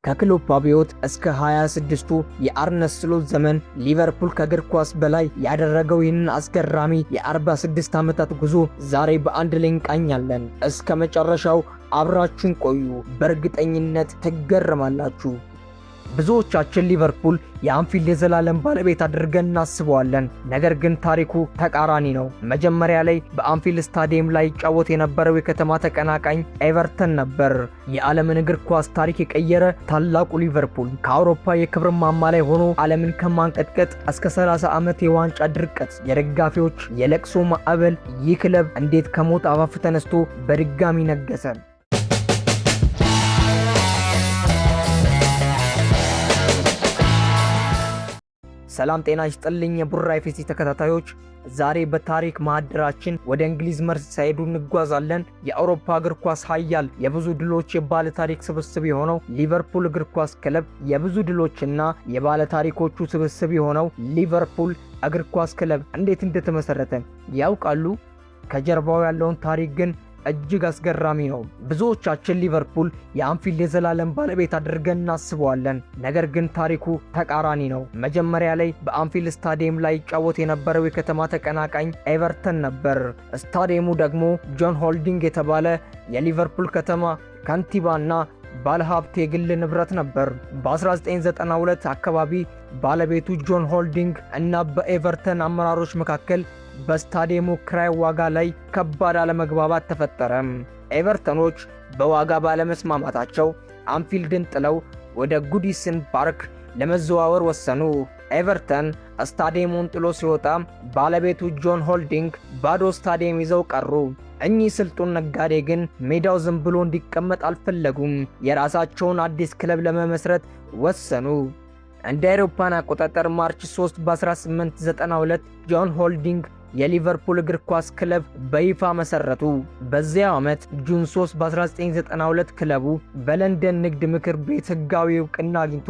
ከክሎፕ አብዮት እስከ 26ቱ የአርነ ስሎት ዘመን ሊቨርፑል ከእግር ኳስ በላይ ያደረገው ይህንን አስገራሚ የ46 ዓመታት ጉዞ ዛሬ በአንድ ላይ እንቃኛለን። እስከ መጨረሻው አብራችሁን ቆዩ፣ በእርግጠኝነት ትገረማላችሁ። ብዙዎቻችን ሊቨርፑል የአንፊልድ የዘላለም ባለቤት አድርገን እናስበዋለን። ነገር ግን ታሪኩ ተቃራኒ ነው። መጀመሪያ ላይ በአንፊልድ ስታዲየም ላይ ይጫወት የነበረው የከተማ ተቀናቃኝ ኤቨርተን ነበር። የዓለምን እግር ኳስ ታሪክ የቀየረ ታላቁ ሊቨርፑል ከአውሮፓ የክብር ማማ ላይ ሆኖ ዓለምን ከማንቀጥቀጥ እስከ 30 ዓመት የዋንጫ ድርቀት፣ የደጋፊዎች የለቅሶ ማዕበል፣ ይህ ክለብ እንዴት ከሞት አፋፍ ተነስቶ በድጋሚ ነገሰ? ሰላም ጤና ይስጥልኝ የቡራ ኤፍሲ ተከታታዮች፣ ዛሬ በታሪክ ማህደራችን ወደ እንግሊዝ መርሲሳይድ እንጓዛለን። የአውሮፓ እግር ኳስ ኃያል የብዙ ድሎች የባለ ታሪክ ስብስብ የሆነው ሊቨርፑል እግር ኳስ ክለብ የብዙ ድሎችና የባለ ታሪኮቹ ስብስብ የሆነው ሊቨርፑል እግር ኳስ ክለብ እንዴት እንደተመሰረተ ያውቃሉ? ከጀርባው ያለውን ታሪክ ግን እጅግ አስገራሚ ነው። ብዙዎቻችን ሊቨርፑል የአንፊልድ የዘላለም ባለቤት አድርገን እናስበዋለን። ነገር ግን ታሪኩ ተቃራኒ ነው። መጀመሪያ ላይ በአንፊልድ ስታዲየም ላይ ይጫወት የነበረው የከተማ ተቀናቃኝ ኤቨርተን ነበር። ስታዲየሙ ደግሞ ጆን ሆልዲንግ የተባለ የሊቨርፑል ከተማ ከንቲባና ባለሀብት የግል ንብረት ነበር። በ1992 አካባቢ ባለቤቱ ጆን ሆልዲንግ እና በኤቨርተን አመራሮች መካከል በስታዲየሙ ክራይ ዋጋ ላይ ከባድ አለመግባባት ተፈጠረ። ኤቨርተኖች በዋጋ ባለመስማማታቸው አንፊልድን ጥለው ወደ ጉዲሰን ፓርክ ለመዘዋወር ወሰኑ። ኤቨርተን ስታዲየሙን ጥሎ ሲወጣ ባለቤቱ ጆን ሆልዲንግ ባዶ ስታዲየም ይዘው ቀሩ። እኚህ ስልጡን ነጋዴ ግን ሜዳው ዝም ብሎ እንዲቀመጥ አልፈለጉም። የራሳቸውን አዲስ ክለብ ለመመስረት ወሰኑ። እንደ አውሮፓውያን አቆጣጠር ማርች 3 በ1892 ጆን ሆልዲንግ የሊቨርፑል እግር ኳስ ክለብ በይፋ መሰረቱ። በዚያው ዓመት ጁን 3 በ1992 ክለቡ በለንደን ንግድ ምክር ቤት ሕጋዊ እውቅና አግኝቶ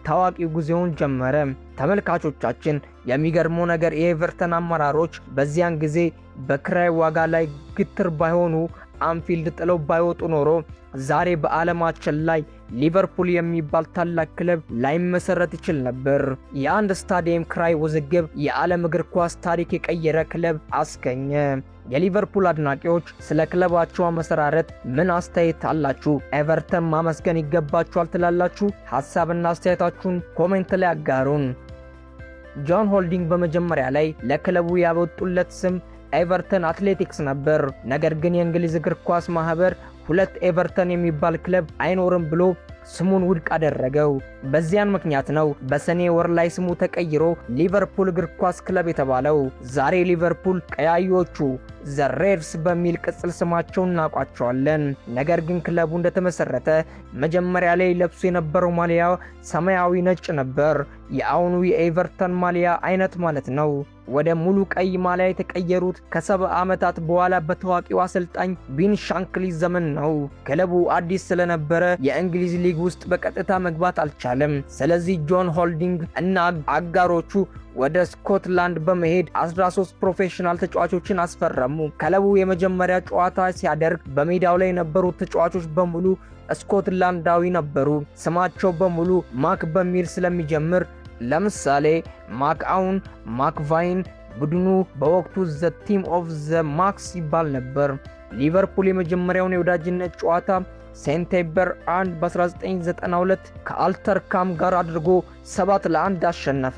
ታዋቂ ጉዞውን ጀመረ። ተመልካቾቻችን፣ የሚገርመው ነገር የኤቨርተን አመራሮች በዚያን ጊዜ በክራይ ዋጋ ላይ ግትር ባይሆኑ አንፊልድ ጥለው ባይወጡ ኖሮ ዛሬ በዓለማችን ላይ ሊቨርፑል የሚባል ታላቅ ክለብ ላይመሰረት ይችል ነበር። የአንድ ስታዲየም ክራይ ውዝግብ የዓለም እግር ኳስ ታሪክ የቀየረ ክለብ አስገኘ። የሊቨርፑል አድናቂዎች ስለ ክለባቸው አመሰራረት ምን አስተያየት አላችሁ? ኤቨርተን ማመስገን ይገባችኋል ትላላችሁ? ሐሳብና አስተያየታችሁን ኮሜንት ላይ አጋሩን። ጆን ሆልዲንግ በመጀመሪያ ላይ ለክለቡ ያወጡለት ስም ኤቨርተን አትሌቲክስ ነበር። ነገር ግን የእንግሊዝ እግር ኳስ ማህበር ሁለት ኤቨርተን የሚባል ክለብ አይኖርም ብሎ ስሙን ውድቅ አደረገው። በዚያን ምክንያት ነው በሰኔ ወር ላይ ስሙ ተቀይሮ ሊቨርፑል እግር ኳስ ክለብ የተባለው። ዛሬ ሊቨርፑል ቀያዮቹ ዘ ሬድስ በሚል ቅጽል ስማቸው እናውቃቸዋለን። ነገር ግን ክለቡ እንደተመሰረተ መጀመሪያ ላይ ለብሶ የነበረው ማሊያ ሰማያዊ ነጭ ነበር። የአሁኑ የኤቨርተን ማሊያ አይነት ማለት ነው። ወደ ሙሉ ቀይ ማሊያ የተቀየሩት ከ70 ዓመታት በኋላ በታዋቂው አሰልጣኝ ቢን ሻንክሊ ዘመን ነው። ክለቡ አዲስ ስለነበረ የእንግሊዝ ሊግ ውስጥ በቀጥታ መግባት አልቻለም። ስለዚህ ጆን ሆልዲንግ እና አጋሮቹ ወደ ስኮትላንድ በመሄድ 13 ፕሮፌሽናል ተጫዋቾችን አስፈረሙ። ክለቡ የመጀመሪያ ጨዋታ ሲያደርግ በሜዳው ላይ የነበሩት ተጫዋቾች በሙሉ ስኮትላንዳዊ ነበሩ። ስማቸው በሙሉ ማክ በሚል ስለሚጀምር ለምሳሌ ማክ አውን፣ ማክ ቫይን። ቡድኑ በወቅቱ ዘ ቲም ኦፍ ዘ ማክስ ይባል ነበር። ሊቨርፑል የመጀመሪያውን የወዳጅነት ጨዋታ ሴፕቴምበር 1 በ1992 ከአልተርካም ጋር አድርጎ 7-1 አሸነፈ።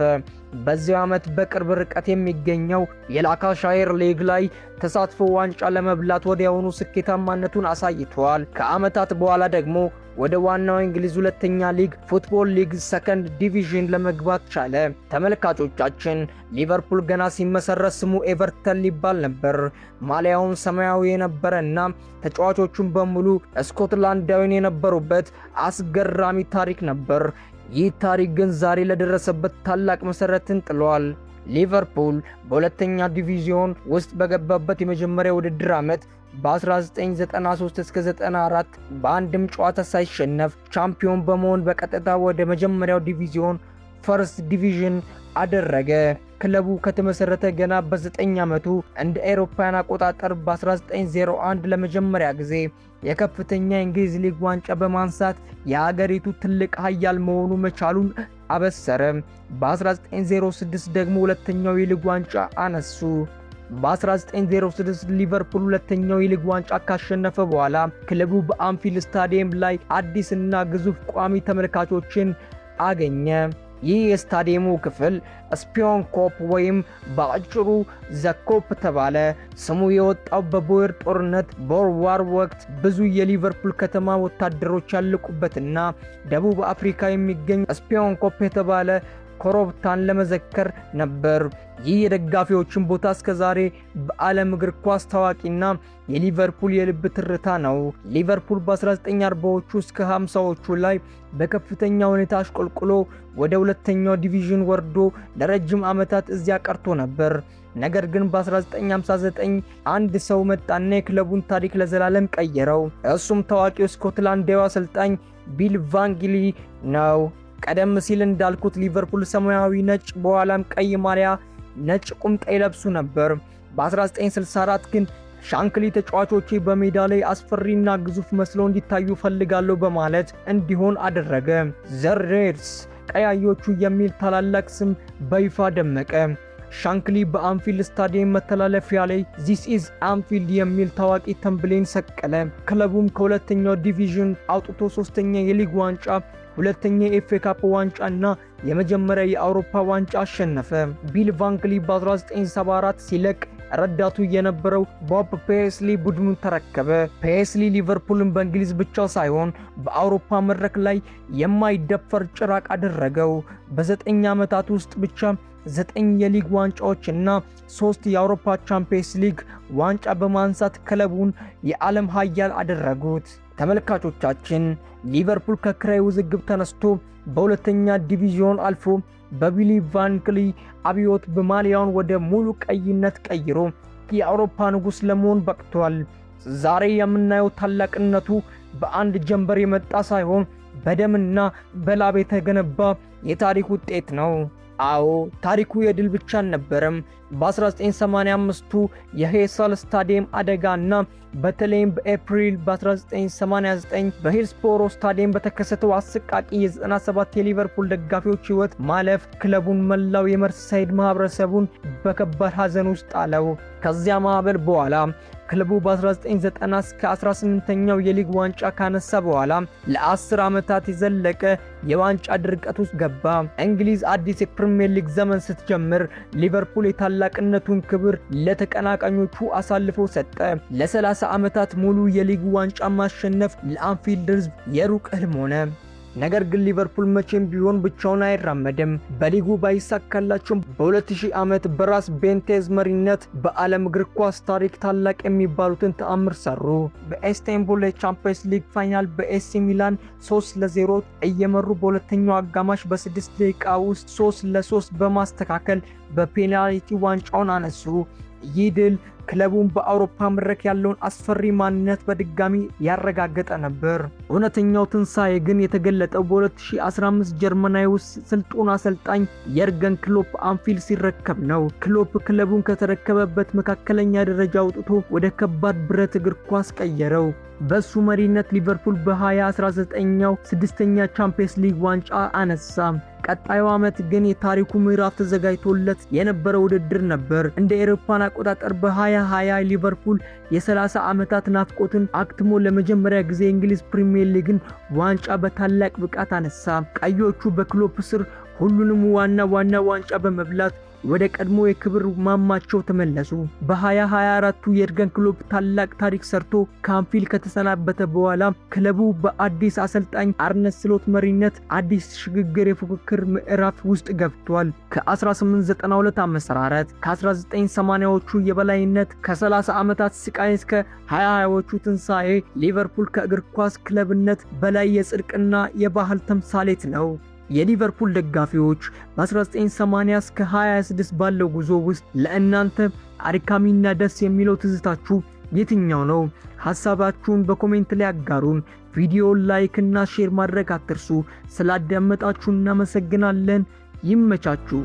በዚያው ዓመት በቅርብ ርቀት የሚገኘው የላካሻየር ሊግ ላይ ተሳትፎ ዋንጫ ለመብላት ወዲያውኑ ስኬታማነቱን አሳይቷል። ከዓመታት በኋላ ደግሞ ወደ ዋናው እንግሊዝ ሁለተኛ ሊግ ፉትቦል ሊግ ሰከንድ ዲቪዥን ለመግባት ቻለ። ተመልካቾቻችን፣ ሊቨርፑል ገና ሲመሰረት ስሙ ኤቨርተን ሊባል ነበር። ማሊያውን ሰማያዊ የነበረና ተጫዋቾቹን በሙሉ ስኮትላንዳዊን የነበሩበት አስገራሚ ታሪክ ነበር። ይህ ታሪክ ግን ዛሬ ለደረሰበት ታላቅ መሰረትን ጥሏል። ሊቨርፑል በሁለተኛ ዲቪዥን ውስጥ በገባበት የመጀመሪያ ውድድር ዓመት በ1993 እስከ 94 በአንድም ጨዋታ ሳይሸነፍ ቻምፒዮን በመሆን በቀጥታ ወደ መጀመሪያው ዲቪዥን ፈርስት ዲቪዥን አደረገ። ክለቡ ከተመሰረተ ገና በ9 ዓመቱ እንደ አውሮፓውያን አቆጣጠር በ1901 ለመጀመሪያ ጊዜ የከፍተኛ የእንግሊዝ ሊግ ዋንጫ በማንሳት የሀገሪቱ ትልቅ ኃያል መሆኑ መቻሉን አበሰረ። በ1906 ደግሞ ሁለተኛው የሊግ ዋንጫ አነሱ። በ1906 ሊቨርፑል ሁለተኛው የሊግ ዋንጫ ካሸነፈ በኋላ ክለቡ በአንፊልድ ስታዲየም ላይ አዲስና ግዙፍ ቋሚ ተመልካቾችን አገኘ። ይህ የስታዲየሙ ክፍል ስፒዮን ኮፕ ወይም በአጭሩ ዘኮፕ ተባለ። ስሙ የወጣው በቦየር ጦርነት በወር ወቅት ብዙ የሊቨርፑል ከተማ ወታደሮች ያለቁበትና ደቡብ አፍሪካ የሚገኝ ስፒዮን ኮፕ የተባለ ኮረብታን ለመዘከር ነበር። ይህ የደጋፊዎችን ቦታ እስከዛሬ በዓለም እግር ኳስ ታዋቂና የሊቨርፑል የልብ ትርታ ነው። ሊቨርፑል በ1940ዎቹ እስከ 50ዎቹ ላይ በከፍተኛ ሁኔታ አሽቆልቁሎ ወደ ሁለተኛው ዲቪዥን ወርዶ ለረጅም ዓመታት እዚያ ቀርቶ ነበር። ነገር ግን በ1959 አንድ ሰው መጣና የክለቡን ታሪክ ለዘላለም ቀየረው። እሱም ታዋቂው ስኮትላንዳዊ አሰልጣኝ ቢል ቫንጊሊ ነው። ቀደም ሲል እንዳልኩት ሊቨርፑል ሰማያዊ ነጭ በኋላም ቀይ ማሊያ ነጭ ቁምጣ ይለብሱ ነበር። በ1964 ግን ሻንክሊ ተጫዋቾቼ በሜዳ ላይ አስፈሪና ግዙፍ መስለው እንዲታዩ ፈልጋለሁ በማለት እንዲሆን አደረገ። ዘ ሬድስ ቀያዮቹ የሚል ታላላቅ ስም በይፋ ደመቀ። ሻንክሊ በአንፊልድ ስታዲየም መተላለፊያ ላይ ዚስ ኢዝ አንፊልድ የሚል ታዋቂ ተምብሌን ሰቀለ። ክለቡም ከሁለተኛው ዲቪዥን አውጥቶ ሶስተኛ የሊግ ዋንጫ፣ ሁለተኛ የኤፍኤ ካፕ ዋንጫ እና የመጀመሪያ የአውሮፓ ዋንጫ አሸነፈ። ቢል ቫንግሊ በ1974 ሲለቅ ረዳቱ የነበረው ቦብ ፔስሊ ቡድኑን ተረከበ። ፔስሊ ሊቨርፑልን በእንግሊዝ ብቻ ሳይሆን በአውሮፓ መድረክ ላይ የማይደፈር ጭራቅ አደረገው። በ9 ዓመታት ውስጥ ብቻ 9 የሊግ ዋንጫዎች እና 3 የአውሮፓ ቻምፒየንስ ሊግ ዋንጫ በማንሳት ክለቡን የዓለም ኃያል አደረጉት። ተመልካቾቻችን ሊቨርፑል ከክራይ ውዝግብ ተነስቶ በሁለተኛ ዲቪዥን አልፎ በቢሊ ቫንግሊ አብዮት በማሊያውን ወደ ሙሉ ቀይነት ቀይሮ የአውሮፓ ንጉስ ለመሆን በቅቷል። ዛሬ የምናየው ታላቅነቱ በአንድ ጀንበር የመጣ ሳይሆን በደምና በላብ የተገነባ የታሪክ ውጤት ነው። አዎ ታሪኩ የድል ብቻ አልነበረም። በ1985ቱ የሄሰል ስታዲየም አደጋና በተለይም በኤፕሪል በ1989 በሂልስቦሮ ስታዲየም በተከሰተው አሰቃቂ የ97 የሊቨርፑል ደጋፊዎች ሕይወት ማለፍ ክለቡን መላው የመርሲሳይድ ማህበረሰቡን በከባድ ሐዘን ውስጥ አለው። ከዚያ ማዕበል በኋላ ክለቡ በ1990 እስከ 18ኛው የሊግ ዋንጫ ካነሳ በኋላ ለ10 ዓመታት የዘለቀ የዋንጫ ድርቀት ውስጥ ገባ። እንግሊዝ አዲስ የፕሪሚየር ሊግ ዘመን ስትጀምር ሊቨርፑል የታላቅነቱን ክብር ለተቀናቃኞቹ አሳልፎ ሰጠ። ለ30 ዓመታት ሙሉ የሊግ ዋንጫ ማሸነፍ ለአንፊልድ ሕዝብ የሩቅ ህልም ሆነ። ነገር ግን ሊቨርፑል መቼም ቢሆን ብቻውን አይራመድም። በሊጉ ባይሳካላቸውም በ2000 ዓመት በራስ ቤንቴዝ መሪነት በዓለም እግር ኳስ ታሪክ ታላቅ የሚባሉትን ተአምር ሰሩ። በኢስታንቡል የቻምፒየንስ ሊግ ፋይናል በኤሲ ሚላን 3-0 እየመሩ በሁለተኛው አጋማሽ በ6 ደቂቃ ውስጥ 3-3 በማስተካከል በፔናልቲ ዋንጫውን አነሱ። ይህ ድል ክለቡን በአውሮፓ መድረክ ያለውን አስፈሪ ማንነት በድጋሚ ያረጋገጠ ነበር። እውነተኛው ትንሳኤ ግን የተገለጠው በ2015 ጀርመናዊ ስልጡን አሰልጣኝ የርገን ክሎፕ አንፊልድ ሲረከብ ነው። ክሎፕ ክለቡን ከተረከበበት መካከለኛ ደረጃ አውጥቶ ወደ ከባድ ብረት እግር ኳስ ቀየረው። በሱ መሪነት ሊቨርፑል በ2019ኛው 6ኛ ቻምፒየንስ ሊግ ዋንጫ አነሳ። ቀጣዩ ዓመት ግን የታሪኩ ምዕራፍ ተዘጋጅቶለት የነበረ ውድድር ነበር። እንደ አውሮፓውያን አቆጣጠር በ2020 ሊቨርፑል የ30 ዓመታት ናፍቆትን አክትሞ ለመጀመሪያ ጊዜ የእንግሊዝ ፕሪሚየር ሊግን ዋንጫ በታላቅ ብቃት አነሳ። ቀዮቹ በክሎፕ ስር ሁሉንም ዋና ዋንጫ በመብላት ወደ ቀድሞ የክብር ማማቸው ተመለሱ። በ2024 የርገን ክሎፕ ታላቅ ታሪክ ሰርቶ ከአንፊልድ ከተሰናበተ በኋላ ክለቡ በአዲስ አሰልጣኝ አርነ ስሎት መሪነት አዲስ ሽግግር የፉክክር ምዕራፍ ውስጥ ገብቷል። ከ1892 አመሰራረት፣ ከ1980ዎቹ የበላይነት፣ ከ30 ዓመታት ስቃይ እስከ 2020ዎቹ ትንሳኤ ሊቨርፑል ከእግር ኳስ ክለብነት በላይ የጽድቅና የባህል ተምሳሌት ነው። የሊቨርፑል ደጋፊዎች በ1980 እስከ 26 ባለው ጉዞ ውስጥ ለእናንተ አድካሚና ደስ የሚለው ትዝታችሁ የትኛው ነው? ሐሳባችሁን በኮሜንት ላይ አጋሩን። ቪዲዮውን ላይክ እና ሼር ማድረግ አትርሱ። ስላዳመጣችሁ እናመሰግናለን። ይመቻችሁ።